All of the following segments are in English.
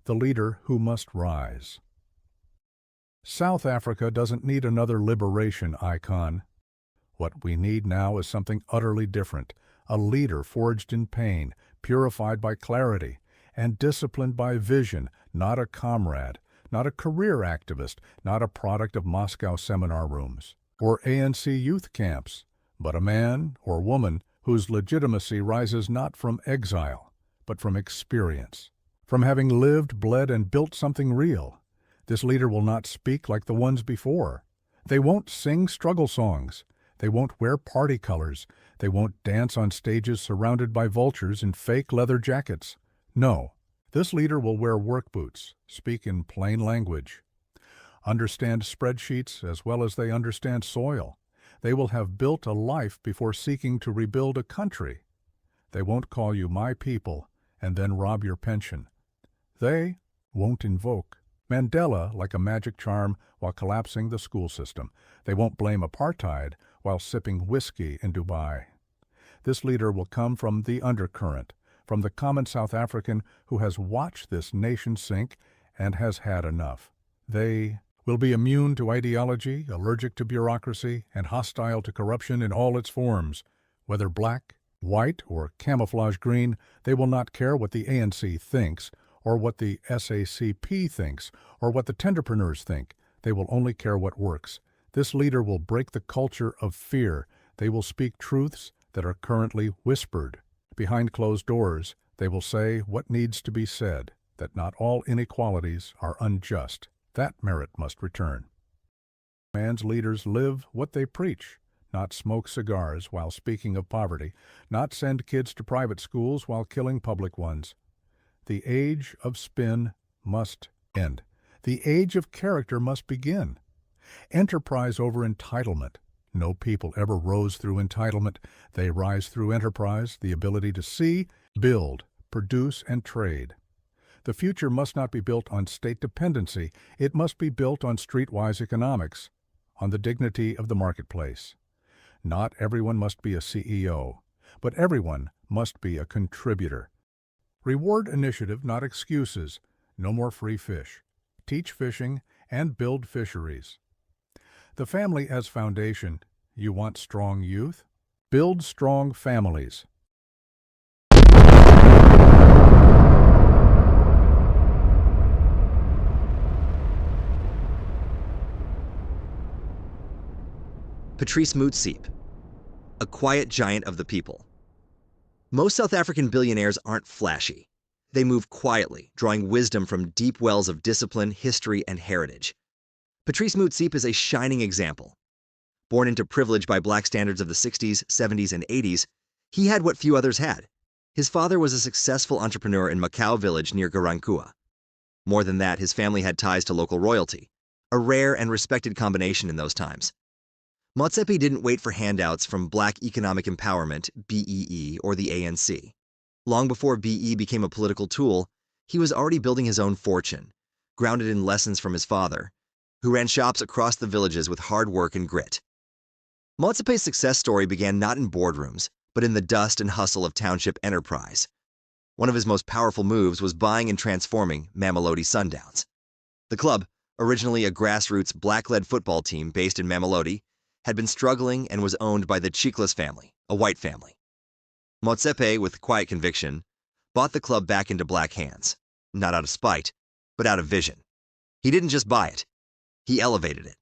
the leader who must rise. South Africa doesn't need another liberation icon. What we need now is something utterly different, a leader forged in pain, purified by clarity, and disciplined by vision, not a comrade, not a career activist, not a product of Moscow seminar rooms or ANC youth camps, but a man or woman whose legitimacy rises not from exile, but from experience, from having lived, bled, and built something real. This leader will not speak like the ones before. They won't sing struggle songs. They won't wear party colors. They won't dance on stages surrounded by vultures in fake leather jackets. No, this leader will wear work boots, speak in plain language, understand spreadsheets as well as they understand soil. They will have built a life before seeking to rebuild a country. They won't call you my people and then rob your pension. They won't invoke Mandela like a magic charm while collapsing the school system. They won't blame apartheid while sipping whiskey in Dubai. This leader will come from the undercurrent, from the common South African who has watched this nation sink and has had enough. They will be immune to ideology, allergic to bureaucracy, and hostile to corruption in all its forms. Whether black, white, or camouflage green, they will not care what the ANC thinks, or what the SACP thinks, or what the tenderpreneurs think. They will only care what works. This leader will break the culture of fear. They will speak truths that are currently whispered. Behind closed doors, they will say what needs to be said, that not all inequalities are unjust. That merit must return. Man's leaders live what they preach, not smoke cigars while speaking of poverty, not send kids to private schools while killing public ones. The age of spin must end. The age of character must begin. Enterprise over entitlement. No people ever rose through entitlement. They rise through enterprise, the ability to see, build, produce, and trade. The future must not be built on state dependency. It must be built on streetwise economics, on the dignity of the marketplace. Not everyone must be a CEO, but everyone must be a contributor. Reward initiative, not excuses. No more free fish. Teach fishing and build fisheries. The family as foundation. You want strong youth? Build strong families. Patrice Motsepe, a quiet giant of the people. Most South African billionaires aren't flashy. They move quietly, drawing wisdom from deep wells of discipline, history, and heritage. Patrice Motsepe is a shining example. Born into privilege by black standards of the 60s, 70s, and 80s, he had what few others had. His father was a successful entrepreneur in Macau village near Garankuwa. More than that, his family had ties to local royalty, a rare and respected combination in those times. Motsepe didn't wait for handouts from Black Economic Empowerment, BEE, or the ANC. Long before BE became a political tool, he was already building his own fortune, grounded in lessons from his father, who ran shops across the villages with hard work and grit. Motsepe's success story began not in boardrooms, but in the dust and hustle of township enterprise. One of his most powerful moves was buying and transforming Mamelodi Sundowns. The club, originally a grassroots black-led football team based in Mamelodi, had been struggling and was owned by the Chiclas family, a white family. Motsepe, with quiet conviction, bought the club back into black hands, not out of spite, but out of vision. He didn't just buy it, he elevated it.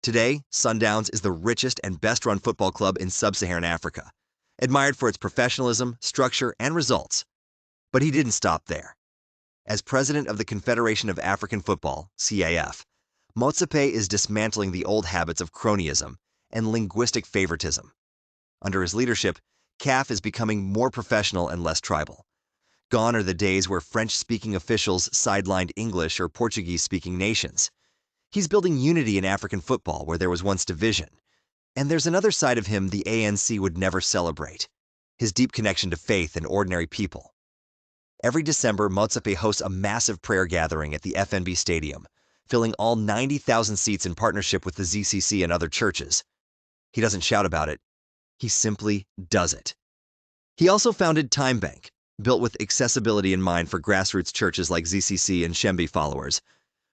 Today, Sundowns is the richest and best-run football club in sub-Saharan Africa, admired for its professionalism, structure, and results. But he didn't stop there. As president of the Confederation of African Football, CAF, Motsepe is dismantling the old habits of cronyism and linguistic favoritism. Under his leadership, CAF is becoming more professional and less tribal. Gone are the days where French-speaking officials sidelined English or Portuguese-speaking nations. He's building unity in African football where there was once division. And there's another side of him the ANC would never celebrate, his deep connection to faith and ordinary people. Every December, Motsepe hosts a massive prayer gathering at the FNB Stadium, filling all 90,000 seats in partnership with the ZCC and other churches. He doesn't shout about it. He simply does it. He also founded Time Bank, built with accessibility in mind for grassroots churches like ZCC and Shembe followers,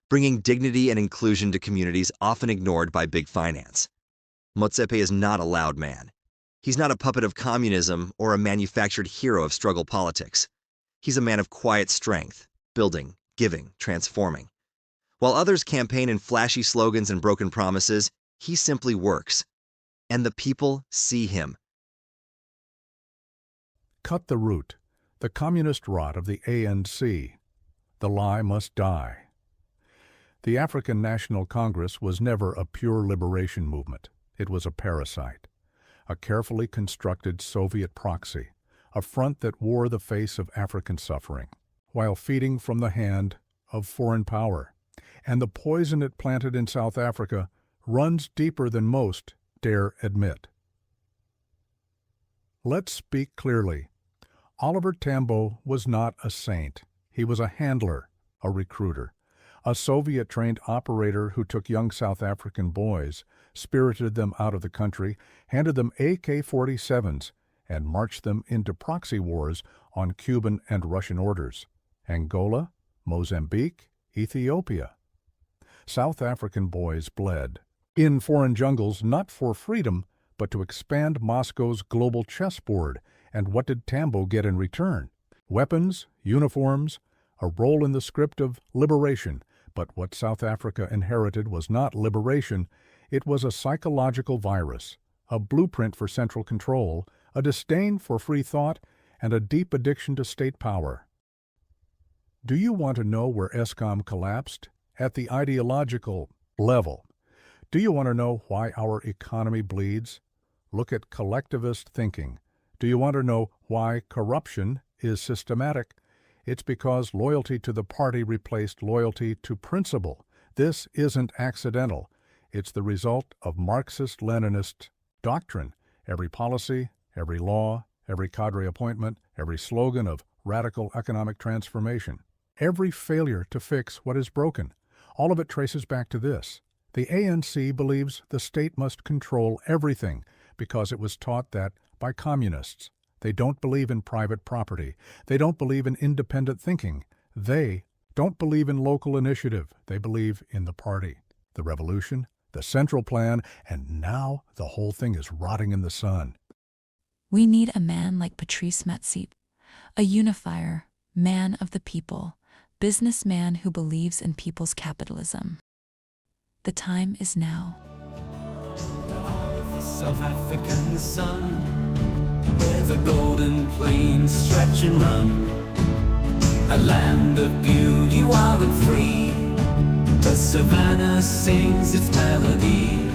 bringing dignity and inclusion to communities often ignored by big finance. Motsepe is not a loud man. He's not a puppet of communism or a manufactured hero of struggle politics. He's a man of quiet strength, building, giving, transforming. While others campaign in flashy slogans and broken promises, he simply works. And the people see him. Cut the root, the communist rot of the ANC. The lie must die. The African National Congress was never a pure liberation movement. It was a parasite, a carefully constructed Soviet proxy, a front that wore the face of African suffering, while feeding from the hand of foreign power. And the poison it planted in South Africa runs deeper than most dare admit. Let's speak clearly. Oliver Tambo was not a saint. He was a handler, a recruiter, a Soviet-trained operator who took young South African boys, spirited them out of the country, handed them AK-47s, and marched them into proxy wars on Cuban and Russian orders. Angola, Mozambique, Ethiopia. South African boys bled in foreign jungles not for freedom, but to expand Moscow's global chessboard. And what did Tambo get in return? Weapons, uniforms, a role in the script of liberation. But what South Africa inherited was not liberation, it was a psychological virus, a blueprint for central control, a disdain for free thought, and a deep addiction to state power. Do you want to know where Eskom collapsed? At the ideological level. Do you want to know why our economy bleeds? Look at collectivist thinking. Do you want to know why corruption is systematic? It's because loyalty to the party replaced loyalty to principle. This isn't accidental. It's the result of Marxist-Leninist doctrine. Every policy, every law, every cadre appointment, every slogan of radical economic transformation, every failure to fix what is broken, all of it traces back to this. The ANC believes the state must control everything because it was taught that by communists. They don't believe in private property. They don't believe in independent thinking. They don't believe in local initiative. They believe in the party, the revolution, the central plan, and now the whole thing is rotting in the sun. We need a man like Patrice Motsepe, a unifier, man of the people, businessman who believes in people's capitalism. The time is now. South African sun, where the golden plains stretch and run, a land of beauty wild and free. The savannah sings its melody,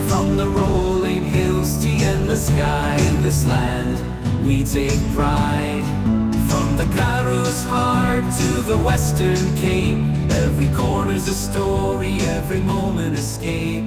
from the rolling hills to the endless sky. In this land we take pride, from the Karoo's heart to the Western Cape. Every corner's a story, every moment escape.